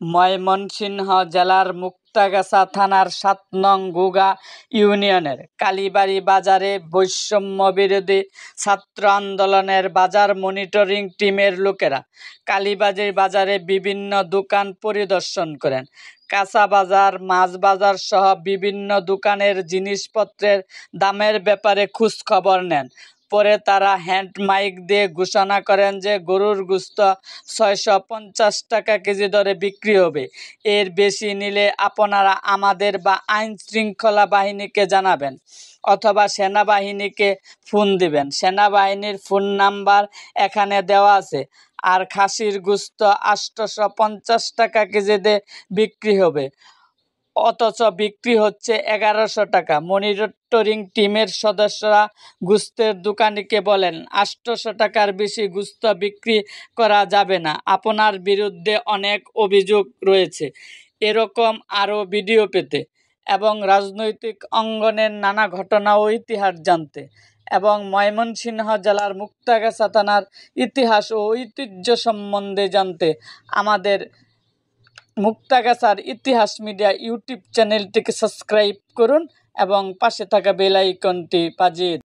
ময়মনসিংহ জেলার মুক্তাগাছা থানার ৭ নং গুগা ইউনিয়নের কালীবাড়ি বাজারে বৈষম্যবিরোধী ছাত্র আন্দোলনের বাজার মনিটরিং টিমের লোকেরা কালীবাড়ি বাজারে বিভিন্ন দোকান পরিদর্শন করেন। কাঁচা বাজার, মাছ বাজার সহ বিভিন্ন দোকানের জিনিসপত্রের দামের ব্যাপারে খোঁজখবর নেন। পরে তারা হ্যান্ড মাইক দিয়ে ঘোষণা করেন যে গরুর গোশত ৬৫০ টাকা কেজি দরে বিক্রি হবে। এর বেশি নিলে আপনারা আমাদের বা আইন শৃঙ্খলা বাহিনীকে জানাবেন অথবা সেনাবাহিনীকে ফোন দিবেন। সেনাবাহিনীর ফোন নাম্বার এখানে দেওয়া আছে। আর খাসির গোশত ৮৫০ টাকা কেজিতে বিক্রি হবে, অথচ বিক্রি হচ্ছে ১১০০ টাকা। মনিটরিং টিমের সদস্যরা গোশতের দোকানিকে বলেন, ৮০০ টাকার বেশি গোশত বিক্রি করা যাবে না, আপনার বিরুদ্ধে অনেক অভিযোগ রয়েছে। এরকম আরও ভিডিও পেতে এবং রাজনৈতিক অঙ্গনের নানা ঘটনা ও ইতিহাস জানতে এবং ময়মনসিংহ জেলার মুক্তাগাছা থানার ইতিহাস ও ঐতিহ্য সম্বন্ধে জানতে আমাদের মুক্তাগাছার ইতিহাস মিডিয়া ইউটিউব চ্যানেলটিকে সাবস্ক্রাইব করুন এবং পাশে থাকা বেল আইকনটি বাজিয়ে